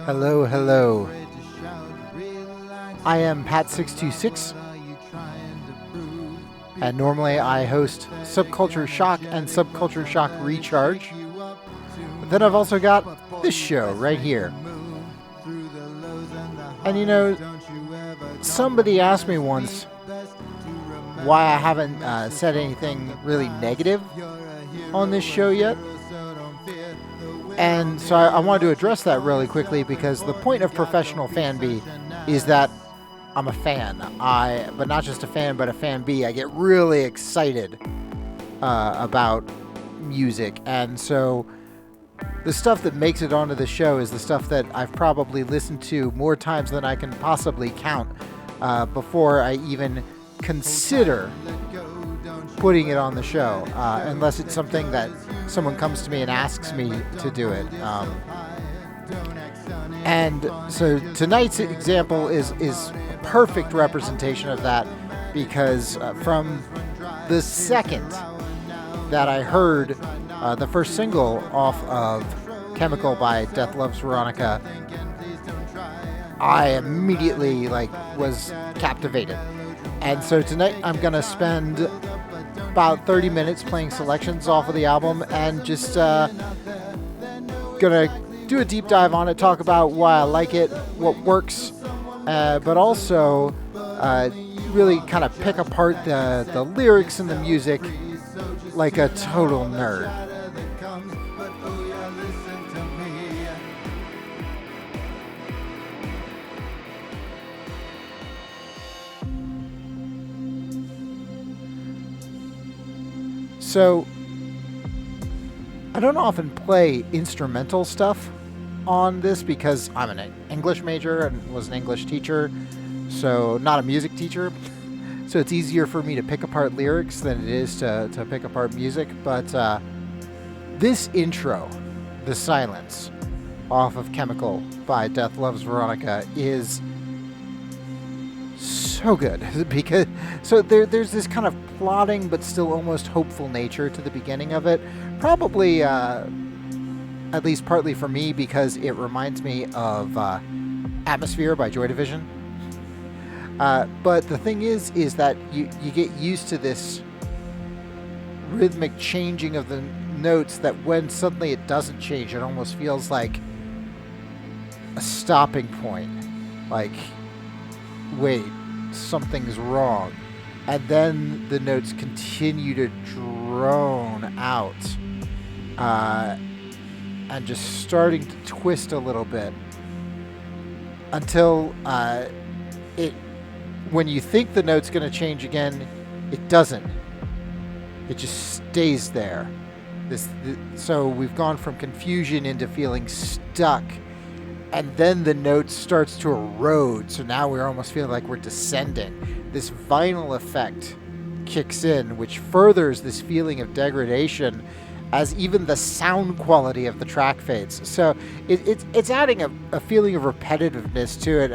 Hello, hello. I am Pat626, and normally I host Subculture Shock and Subculture Shock Recharge. But then I've also got this show right here. And you know, somebody asked me once why I haven't said anything really negative on this show yet. And so I wanted to address that really quickly because the point of professional Fanby is that I'm a fan. But not just a fan, but a Fanby. I get really excited about music. And so the stuff that makes it onto the show is the stuff that I've probably listened to more times than I can possibly count before I even consider putting it on the show, unless it's something that someone comes to me and asks me to do it. And so tonight's example is a perfect representation of that, because from the second that I heard the first single off of Chemical by Death Loves Veronica, I immediately was captivated. And so tonight I'm going to spend about 30 minutes playing selections off of the album and just gonna do a deep dive on it, talk about why I like it, what works, but also really kind of pick apart the lyrics and the music like a total nerd. So, I don't often play instrumental stuff on this because I'm an English major and was an English teacher, so not a music teacher. So it's easier for me to pick apart lyrics than it is to pick apart music. But this intro, The Silence, off of Chemical by Death Loves Veronica, is so good because there's this kind of plodding but still almost hopeful nature to the beginning of it. Probably, at least partly for me, because it reminds me of Atmosphere by Joy Division. But the thing is that you get used to this rhythmic changing of the notes that when suddenly it doesn't change, it almost feels like a stopping point. Like, wait, something's wrong. And then the notes continue to drone out, and just starting to twist a little bit until when you think the note's going to change again, it doesn't. It just stays there. So we've gone from confusion into feeling stuck. And then the note starts to erode, so now we're almost feeling like we're descending. This vinyl effect kicks in, which furthers this feeling of degradation as even the sound quality of the track fades. So it's adding a feeling of repetitiveness to it,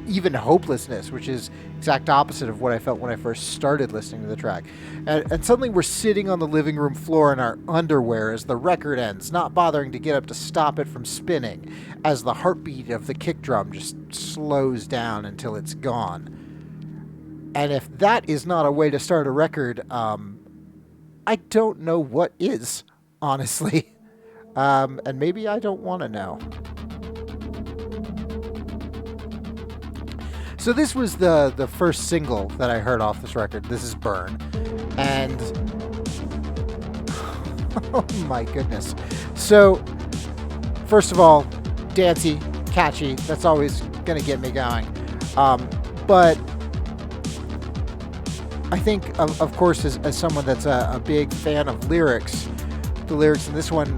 even hopelessness, which is exact opposite of what I felt when I first started listening to the track. And suddenly we're sitting on the living room floor in our underwear as the record ends, not bothering to get up to stop it from spinning, as the heartbeat of the kick drum just slows down until it's gone. And if that is not a way to start a record, I don't know what is, honestly. And maybe I don't want to know. So this was the first single that I heard off this record. This is Burn. And oh my goodness. So first of all, dancey, catchy. That's always going to get me going. But I think, of course, as someone that's a big fan of lyrics, the lyrics in this one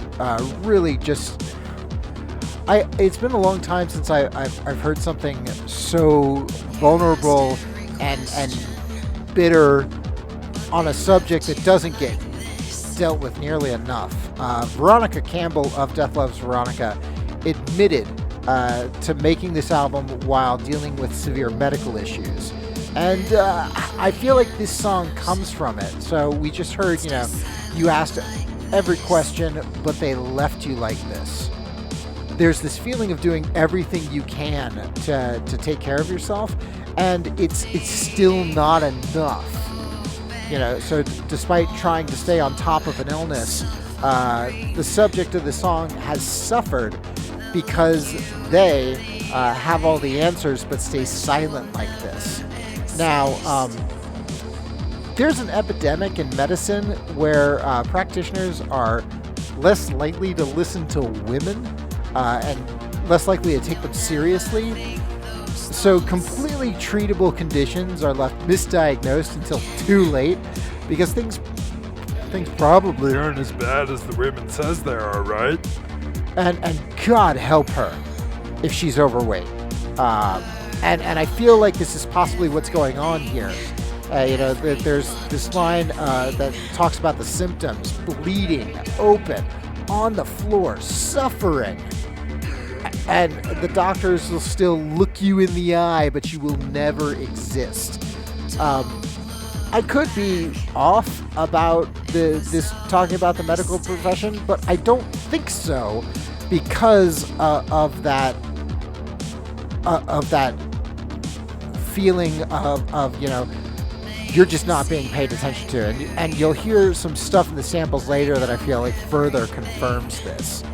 really just... It's been a long time since I've heard something so vulnerable and bitter on a subject that doesn't get dealt with nearly enough. Veronica Campbell of Death Loves Veronica admitted to making this album while dealing with severe medical issues. And I feel like this song comes from it. So we just heard, you asked every question, but they left you like this. there's this feeling of doing everything you can to take care of yourself, and it's still not enough. So despite trying to stay on top of an illness, the subject of the song has suffered because they have all the answers but stay silent like this. Now, there's an epidemic in medicine where practitioners are less likely to listen to women and less likely to take them seriously. So completely treatable conditions are left misdiagnosed until too late because things probably aren't as bad as the women says they are, right? And God help her if she's overweight. And I feel like this is possibly what's going on here. There's this line that talks about the symptoms: bleeding, open, on the floor, suffering. And the doctors will still look you in the eye, but you will never exist. I could be off about this talking about the medical profession, but I don't think so because of that feeling of you're just not being paid attention to. And you'll hear some stuff in the samples later that I feel like further confirms this.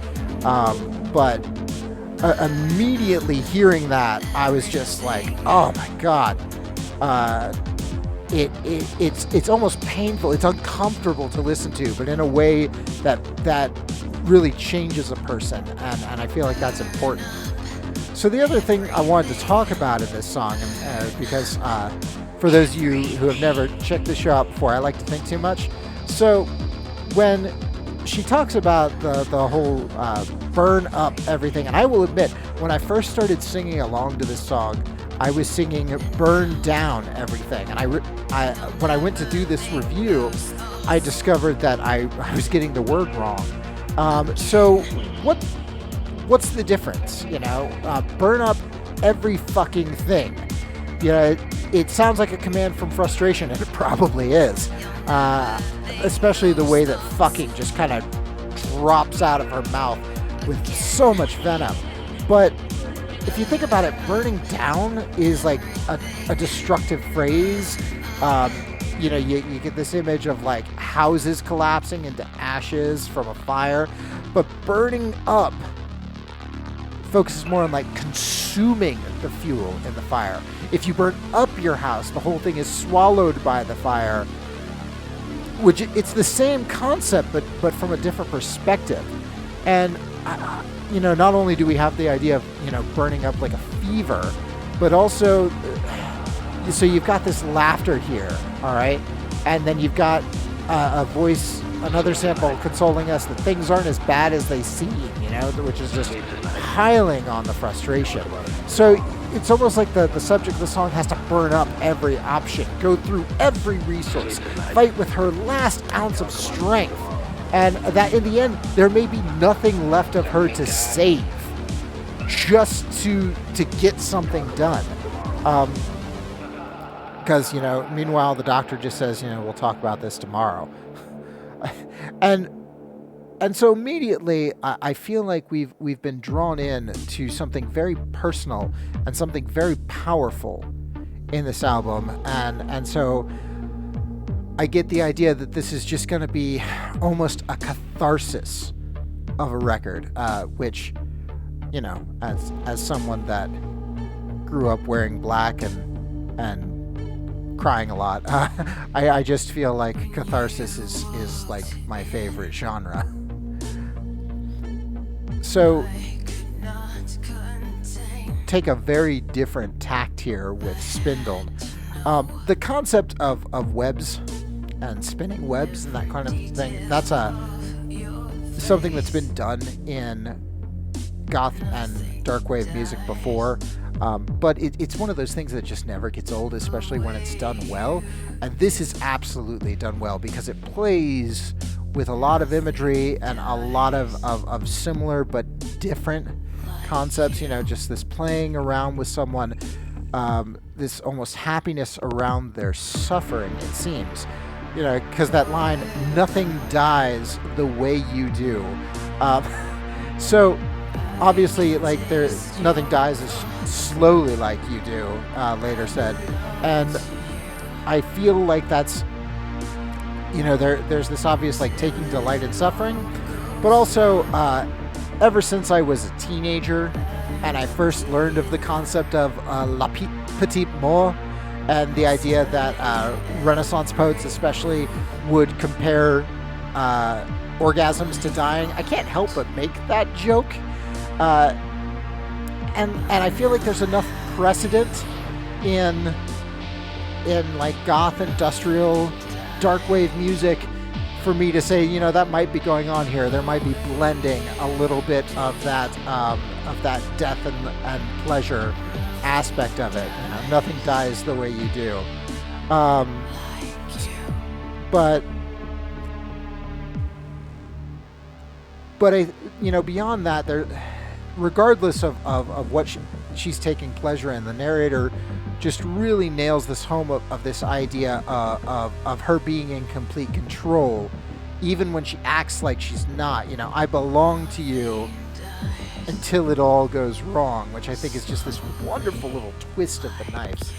But immediately hearing that, I was just like, oh my God. It's almost painful. It's uncomfortable to listen to, but in a way that really changes a person. And I feel like that's important. So the other thing I wanted to talk about in this song, because for those of you who have never checked this show out before, I like to think too much. So when she talks about the whole burn up everything, and I will admit, when I first started singing along to this song, I was singing burn down everything. And when I went to do this review, I discovered that I was getting the word wrong. So what's the difference? Burn up every fucking thing. It sounds like a command from frustration, and it probably is. Especially the way that fucking just kind of drops out of her mouth with so much venom. But if you think about it, burning down is like a destructive phrase. You get this image of like houses collapsing into ashes from a fire, but burning up focuses more on like consuming the fuel in the fire. If you burn up your house, the whole thing is swallowed by the fire, which it's the same concept, but from a different perspective. And not only do we have the idea of burning up like a fever, but also so you've got this laughter here, all right, and then you've got a voice, another sample consoling us that things aren't as bad as they seem, which is just piling on the frustration. So it's almost like the subject of the song has to burn up every option, go through every resource, fight with her last ounce of strength, and that in the end there may be nothing left of her to save, just to get something done. Because meanwhile the doctor just says, we'll talk about this tomorrow. And so immediately, I feel like we've been drawn in to something very personal and something very powerful in this album, and so I get the idea that this is just going to be almost a catharsis of a record, which, as someone that grew up wearing black and crying a lot, I just feel like catharsis is like my favorite genre. So take a very different tact here with Spindled. The concept of webs and spinning webs and that kind of thing, that's something that's been done in goth and darkwave music before. But it's one of those things that just never gets old, especially when it's done well. And this is absolutely done well because it plays with a lot of imagery and a lot of similar but different concepts. Just this playing around with someone, this almost happiness around their suffering, it seems. Because that line, nothing dies the way you do. So obviously, like, nothing dies as slowly like you do, later said. And I feel like that's, there's this obvious, like, taking delight in suffering, but also, ever since I was a teenager and I first learned of the concept of la petite mort, and the idea that Renaissance poets especially would compare orgasms to dying, I can't help but make that joke. And I feel like there's enough precedent in like goth, industrial, dark wave music for me to say, that might be going on here. There might be blending a little bit of that death and pleasure aspect of it. Nothing dies the way you do. But I, beyond that, there, regardless of what she's taking pleasure in, the narrator just really nails this home of this idea of her being in complete control, even when she acts like she's not. I belong to you until it all goes wrong, which I think is just this wonderful little twist of the knife.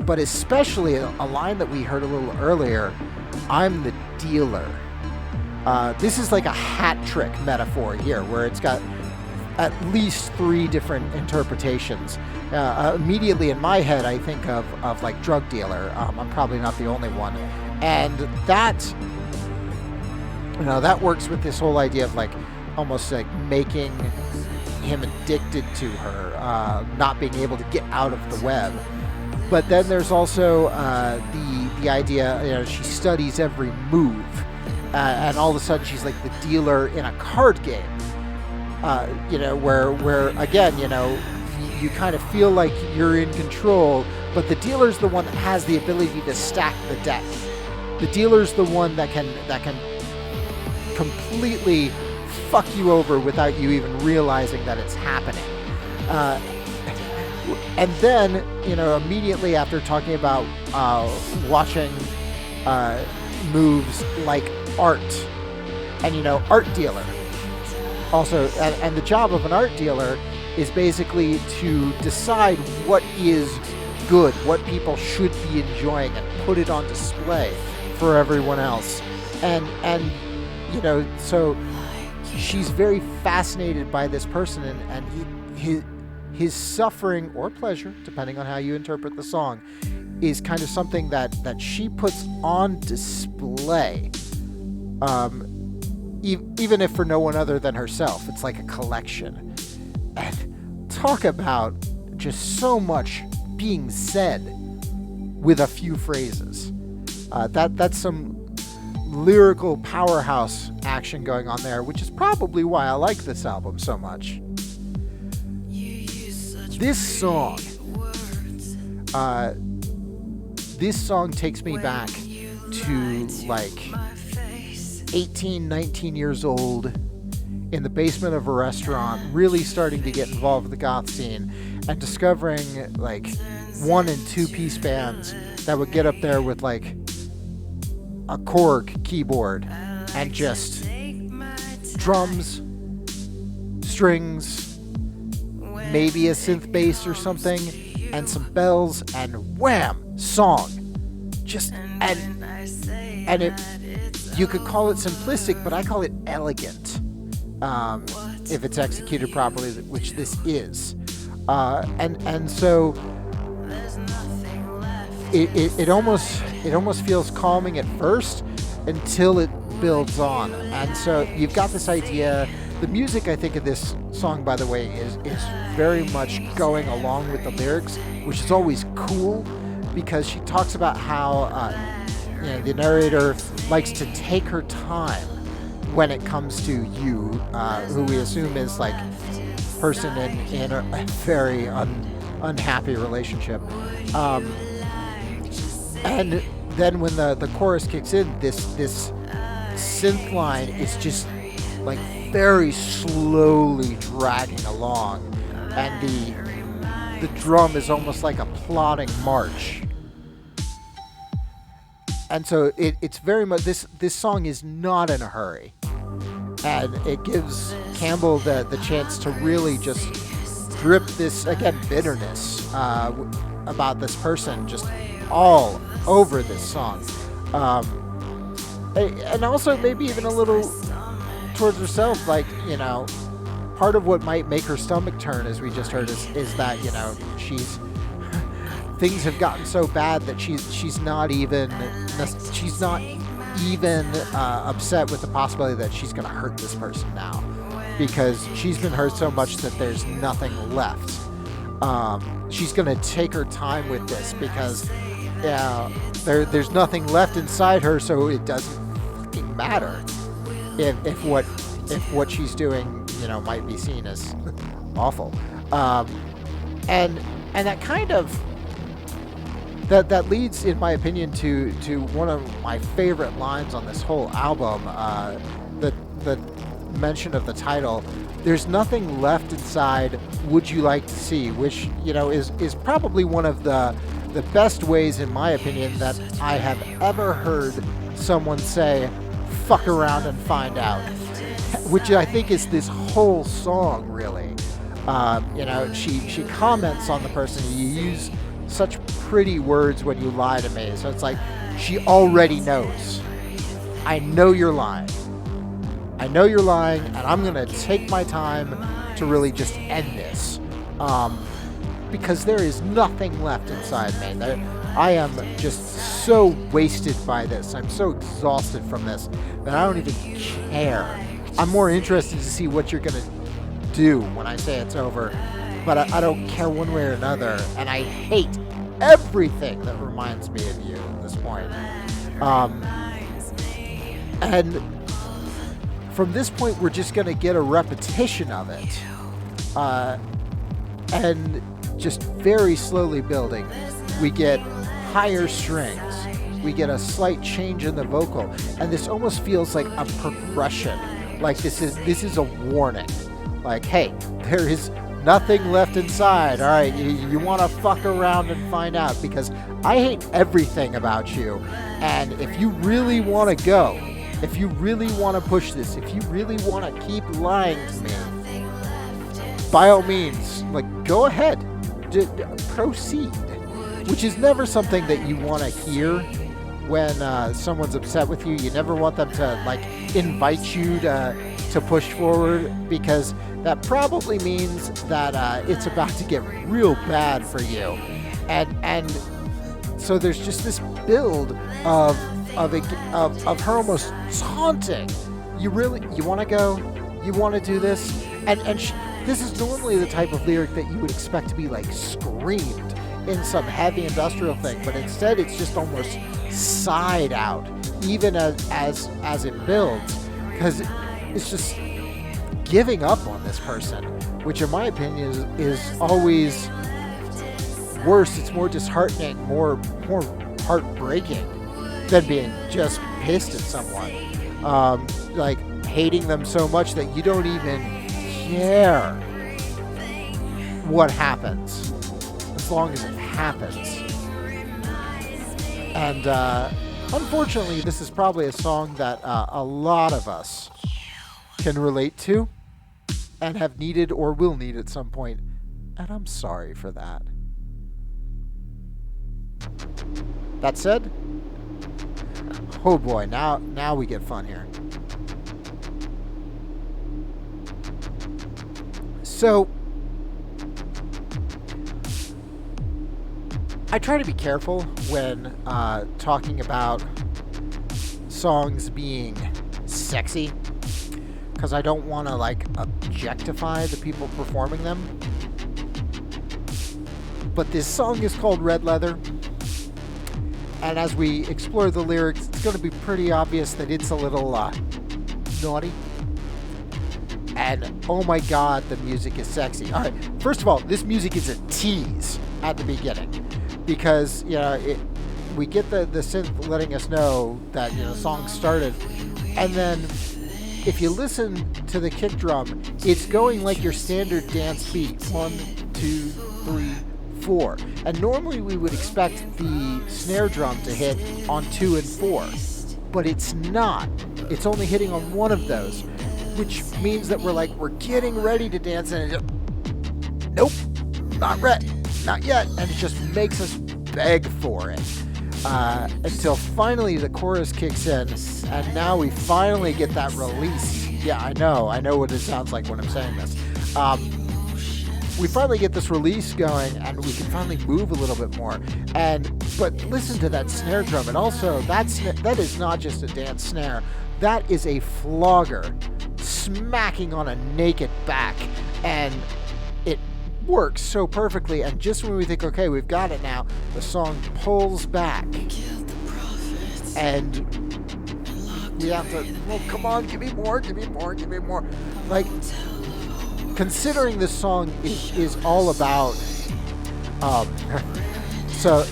But especially a line that we heard a little earlier, I'm the dealer. This is like a hat trick metaphor here, where it's got at least 3 different interpretations. Immediately in my head, I think of like drug dealer. I'm probably not the only one. And that works with this whole idea of like almost like making him addicted to her, not being able to get out of the web. But then there's also the idea, she studies every move, and all of a sudden she's like the dealer in a card game. Where again, you kind of feel like you're in control, but the dealer's the one that has the ability to stack the deck. The dealer's the one that can completely fuck you over without you even realizing that it's happening. And then, immediately after talking about watching moves like art, and art dealer. Also, and the job of an art dealer is basically to decide what is good, what people should be enjoying, and put it on display for everyone else. And so she's very fascinated by this person, and his suffering or pleasure, depending on how you interpret the song, is kind of something that she puts on display. Even if for no one other than herself. It's like a collection. And talk about just so much being said with a few phrases. That's some lyrical powerhouse action going on there, which is probably why I like this album so much. This song takes me back to like 18, 19 years old in the basement of a restaurant, really starting to get involved with the goth scene and discovering like 1 and 2 piece bands that would get up there with like a Korg keyboard and just drums, strings, maybe a synth bass or something, and some bells, and wham, song. Just and it, you could call it simplistic, but I call it elegant, if it's executed properly, which this is. And so it almost feels calming at first until it builds on. And so you've got this idea. The music, I think, of this song, by the way, is very much going along with the lyrics, which is always cool, because she talks about how the narrator likes to take her time when it comes to you, who we assume is like person in a very unhappy relationship. And then when the chorus kicks in, this synth line is just like very slowly dragging along, and the drum is almost like a plodding march. And so it's very much, this song is not in a hurry. And it gives Campbell the chance to really just drip this, again, bitterness about this person just all over this song. And also maybe even a little towards herself, like, you know, part of what might make her stomach turn, as we just heard, is that, you know, things have gotten so bad that she's not even upset with the possibility that she's going to hurt this person now, because she's been hurt so much that there's nothing left. She's going to take her time with this because there's nothing left inside her, so it doesn't fucking matter if what she's doing, you know, might be seen as awful. And that kind of that leads, in my opinion, to one of my favorite lines on this whole album. The mention of the title, "There's nothing left inside, would you like to see?" Which, you know, is probably one of the best ways, in my opinion, that I have ever heard someone say, "Fuck around and find out," which I think is this whole song, really. You know, she comments on the person. You use such pretty words when you lie to me. So it's like, she already knows. I know you're lying. I know you're lying, and I'm going to take my time to really just end this. Because there is nothing left inside me. I am just so wasted by this. I'm so exhausted from this that I don't even care. I'm more interested to see what you're going to do when I say it's over. But I don't care one way or another. And I hate everything that reminds me of you at this point. And from this point, we're just going to get a repetition of it. And just very slowly building. We get higher strings. We get a slight change in the vocal. And this almost feels like a progression. Like this is a warning. Like, hey, there is nothing left inside. All right, you want to fuck around and find out, because I hate everything about you. And if you really want to go, if you really want to push this, if you really want to keep lying to me, by all means, like, go ahead, proceed. Which is never something that you want to hear when someone's upset with you. You never want them to, like, invite you to push forward, because that probably means that it's about to get real bad for you. And so there's just this build of her almost taunting. You want to go? You want to do this? And this is normally the type of lyric that you would expect to be, like, screamed in some heavy industrial thing, but instead it's just almost sighed out, even as it builds, because it's just giving up on this person, which in my opinion is always worse. It's more disheartening, more heartbreaking than being just pissed at someone, like hating them so much that you don't even care what happens, as long as it happens. And unfortunately, this is probably a song that a lot of us can relate to and have needed or will need at some point, and I'm sorry for that. That said, oh boy, now we get fun here. So I try to be careful when talking about songs being sexy, because I don't want to, like, objectify the people performing them. But this song is called Red Leather, and as we explore the lyrics, it's going to be pretty obvious that it's a little naughty. And oh my god, the music is sexy. All right, first of all, this music is a tease at the beginning, because, you know, we get the synth letting us know that, you know, the song started, and then if you listen to the kick drum, it's going like your standard dance beat, 1, 2, 3, 4. And normally we would expect the snare drum to hit on 2 and 4, but it's not. It's only hitting on one of those. which means that we're getting ready to dance, and nope, not yet, and it just makes us beg for it. Until finally the chorus kicks in, and now we finally get that release. Yeah, I know what it sounds like when I'm saying this. We finally get this release going, and we can finally move a little bit more. But listen to that snare drum, and also that is not just a dance snare. That is a flogger smacking on a naked back, and it works so perfectly. And just when we think, okay, we've got it now, the song pulls back, and we have to, well, come on, give me more. Like, considering this song is all about, so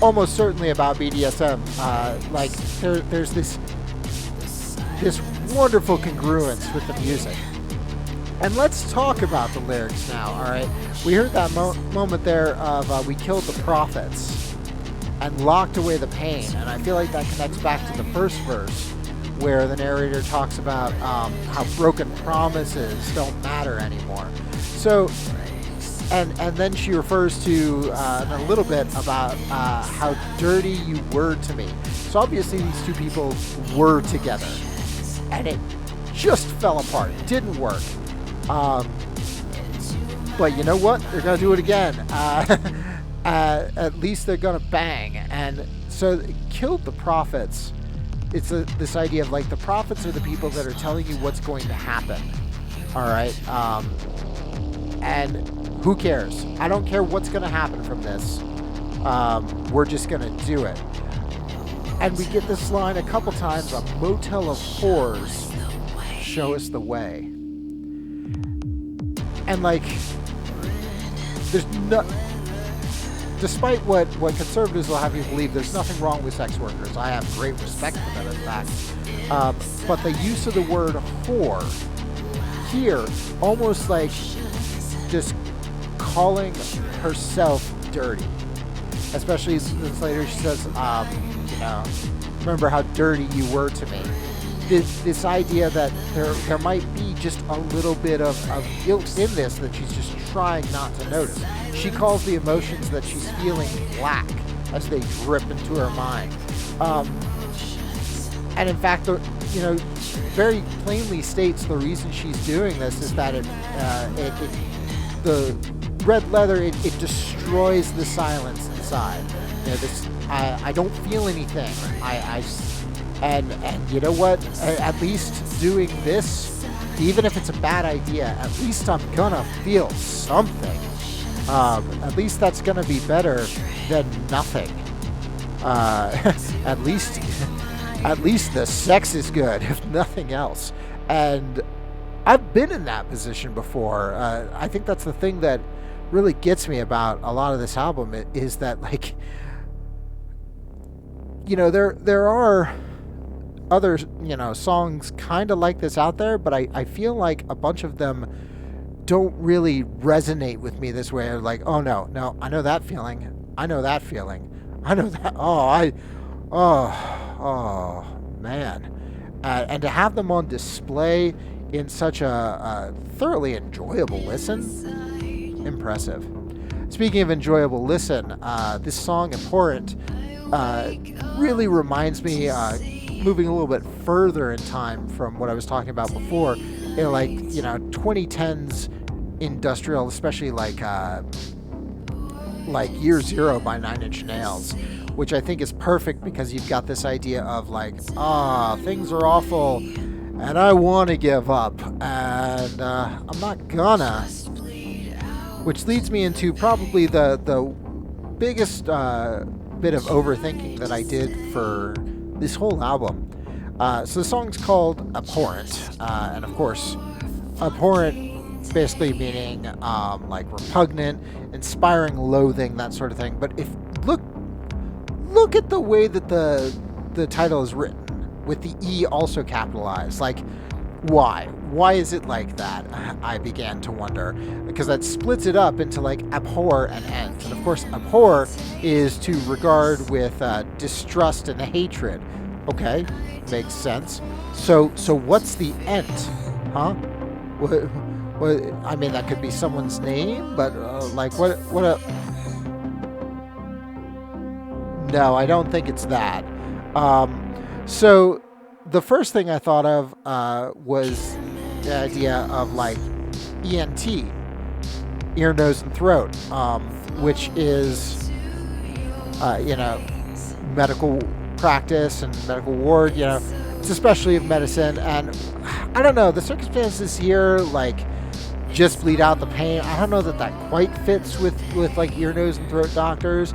almost certainly about BDSM. Like there's this wonderful congruence with the music. And let's talk about the lyrics now. All right, we heard that moment there of "We killed the prophets and locked away the pain," and I feel like that connects back to the first verse, where the narrator talks about how broken promises don't matter anymore. So, and then she refers to in a little bit about how dirty you were to me. So obviously these two people were together, and it just fell apart. It didn't work. But you know what? They're gonna do it again. At least they're gonna bang. And so it killed the prophets. It's this idea of like the prophets are the people that are telling you what's going to happen. All right. And who cares? I don't care what's going to happen from this. We're just going to do it. And we get this line a couple times: "A motel of whores, show us the way." And like, there's no, despite what conservatives will have you believe, there's nothing wrong with sex workers. I have great respect for them, in fact. But the use of the word whore here, almost like just calling herself dirty. Especially later she says, remember how dirty you were to me. This idea that there might be just a little bit of guilt in this that she's just trying not to notice. She calls the emotions that she's feeling black as they drip into her mind. And in fact, very plainly states the reason she's doing this is that the red leather, it destroys the silence inside. I don't feel anything. And you know what? At least doing this, even if it's a bad idea, at least I'm gonna feel something. At least that's gonna be better than nothing. At least the sex is good, if nothing else. And I've been in that position before. I think that's the thing that really gets me about a lot of this album is that, like, there are other, songs kind of like this out there, but I feel like a bunch of them don't really resonate with me this way. Like, oh no, I know that feeling. I know that. Oh man. And to have them on display in such a thoroughly enjoyable listen, impressive. Speaking of enjoyable listen, this song, Abhorrent, really reminds me, moving a little bit further in time from what I was talking about before, 2010s industrial, especially like Year Zero by 9 Inch Nails, which I think is perfect because you've got this idea of like, things are awful and I want to give up and I'm not gonna, which leads me into probably the biggest bit of overthinking that I did for this whole album. So the song's called Abhorrent, and of course, abhorrent basically meaning like repugnant, inspiring loathing, that sort of thing. But if look at the way that the title is written, with the E also capitalized. Like, why? Why is it like that? I began to wonder, because that splits it up into like abhor and end. And of course, abhor is to regard with distrust and hatred, Okay, makes sense. So what's the ent? Huh? What, I mean, that could be someone's name, but like what a... No, I don't think it's that. So the first thing I thought of was the idea of like ENT, ear, nose, and throat, which is, medical practice and medical ward. It's especially of medicine, and I don't know, the circumstances here, like, just bleed out the pain. I don't know that quite fits with like ear, nose, and throat doctors.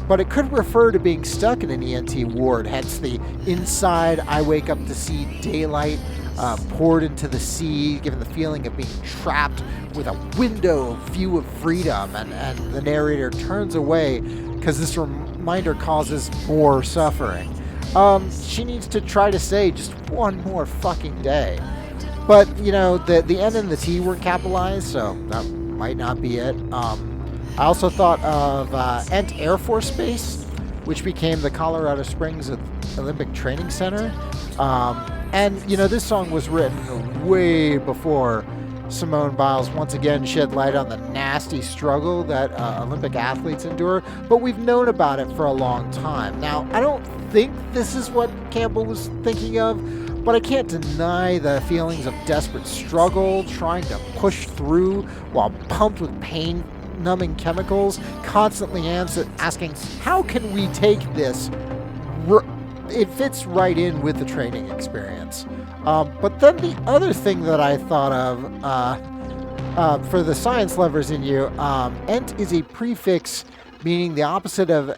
But it could refer to being stuck in an ENT ward. Hence the inside, I wake up to see daylight poured into the sea, given the feeling of being trapped with a window view of freedom. And the narrator turns away because this reminder causes more suffering. She needs to try to say just one more fucking day. But, the N and the T weren't capitalized, so that might not be it. I also thought of Ent Air Force Base, which became the Colorado Springs Olympic Training Center. And this song was written way before Simone Biles once again shed light on the nasty struggle that Olympic athletes endure, but we've known about it for a long time. Now, I don't think this is what Campbell was thinking of, but I can't deny the feelings of desperate struggle, trying to push through while pumped with pain-numbing chemicals, constantly asking, how can we take this? It fits right in with the training experience. But then the other thing that I thought of, for the science lovers in you, ent is a prefix meaning the opposite of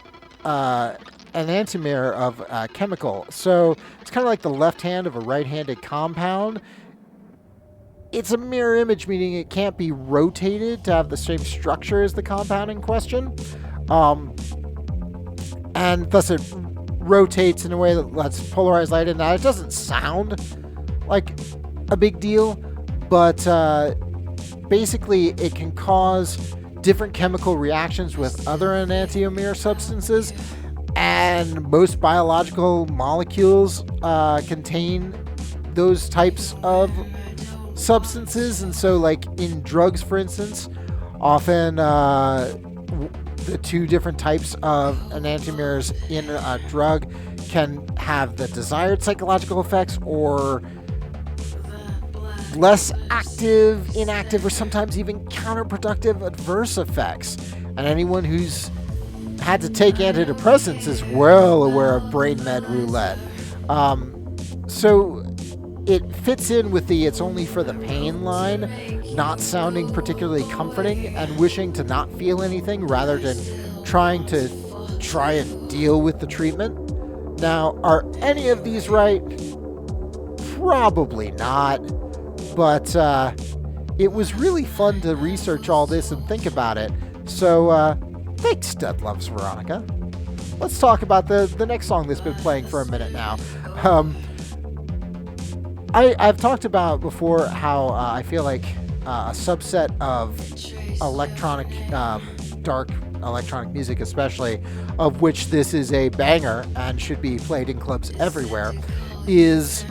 an enantiomer of chemical. So it's kind of like the left hand of a right-handed compound. It's a mirror image, meaning it can't be rotated to have the same structure as the compound in question. And thus it rotates in a way that lets polarized light in. Now, it doesn't sound like a big deal, but basically it can cause different chemical reactions with other enantiomer substances, and most biological molecules contain those types of substances. And so, like in drugs, for instance, often the two different types of enantiomers in a drug can have the desired psychological effects or less active, inactive, or sometimes even counterproductive adverse effects. And anyone who's had to take antidepressants is well aware of brain med roulette. So it fits in with the "it's only for the pain" line, not sounding particularly comforting and wishing to not feel anything rather than trying and deal with the treatment. Now, are any of these right? Probably not. But it was really fun to research all this and think about it. So thanks, Dead Loves Veronica. Let's talk about the next song that's been playing for a minute now. I've talked about before how I feel like a subset of electronic, dark electronic music especially, of which this is a banger and should be played in clubs everywhere, is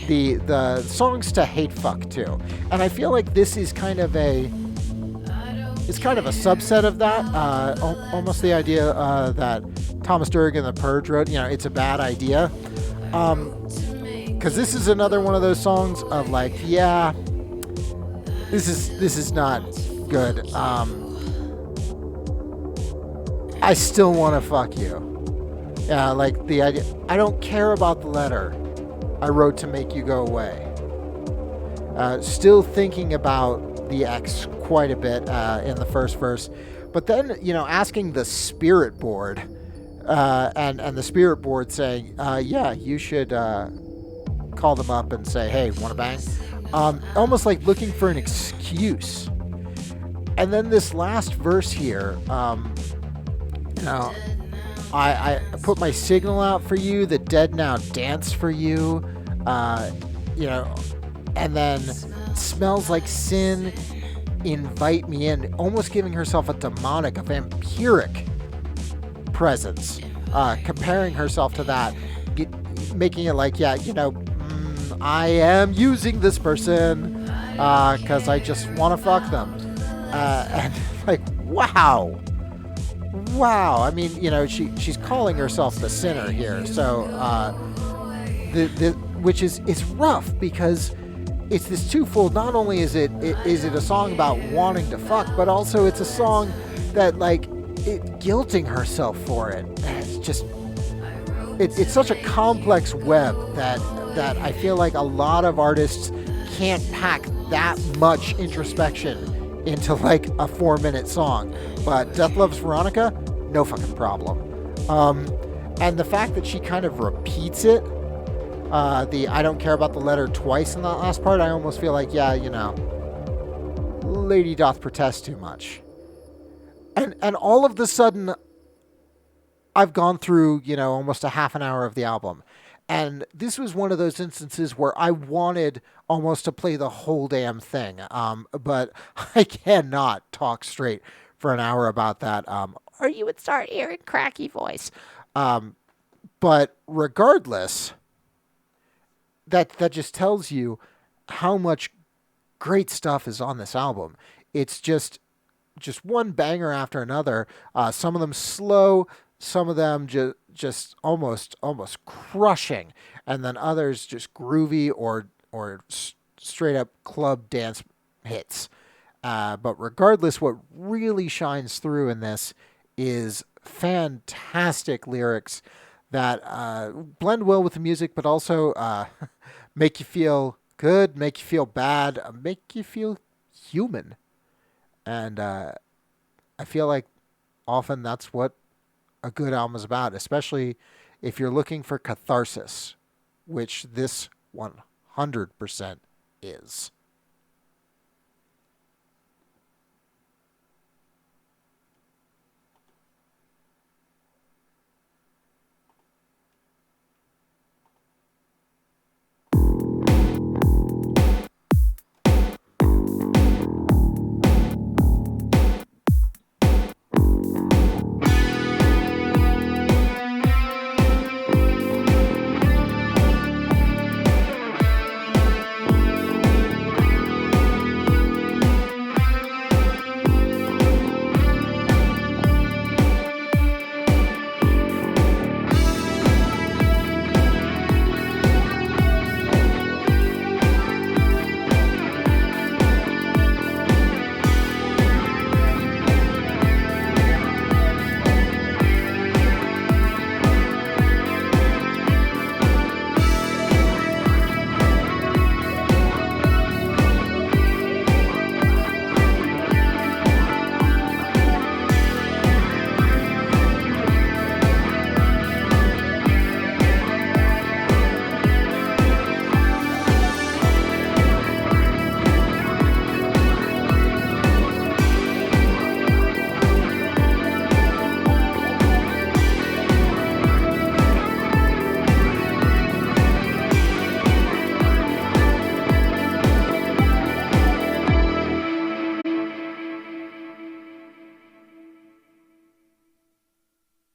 the songs to hate fuck to. And I feel like this is kind of a subset of that, almost the idea that Thomas Durgan and the Purge wrote, it's a bad idea. Because this is another one of those songs of like, yeah, this is not good. I still want to fuck you. Yeah, like the idea, I don't care about the letter I wrote to make you go away. Still thinking about the ex quite a bit in the first verse. But then, asking the spirit board, and the spirit board saying, yeah, you should call them up and say, hey, want to bang? Almost like looking for an excuse. And then this last verse here, I put my signal out for you, the dead now dance for you, and then smells like sin, invite me in, almost giving herself a demonic, a vampiric presence, comparing herself to that, making it like, yeah, I am using this person because I just want to fuck them. And like, wow. Wow. I mean, she's calling herself the sinner here. So, which is it's rough because it's this twofold. Not only is it a song about wanting to fuck, but also it's a song that like guilting herself for it. And it's just it's such a complex web that I feel like a lot of artists can't pack that much introspection into like a 4-minute song. But Death Loves Veronica, no fucking problem. And the fact that she kind of repeats it, the I don't care about the letter twice in that last part, I almost feel like, yeah, lady doth protest too much. And all of the sudden, I've gone through, almost a half an hour of the album. And this was one of those instances where I wanted almost to play the whole damn thing. But I cannot talk straight for an hour about that. Or you would start hearing cracky voice. But regardless, that just tells you how much great stuff is on this album. It's just one banger after another. Some of them slow, some of them just almost crushing, and then others just groovy or straight up club dance hits. But regardless, what really shines through in this is fantastic lyrics that blend well with the music, but also make you feel good, make you feel bad, make you feel human. And I feel like often that's what a good album is about, especially if you're looking for catharsis, which this 100% is.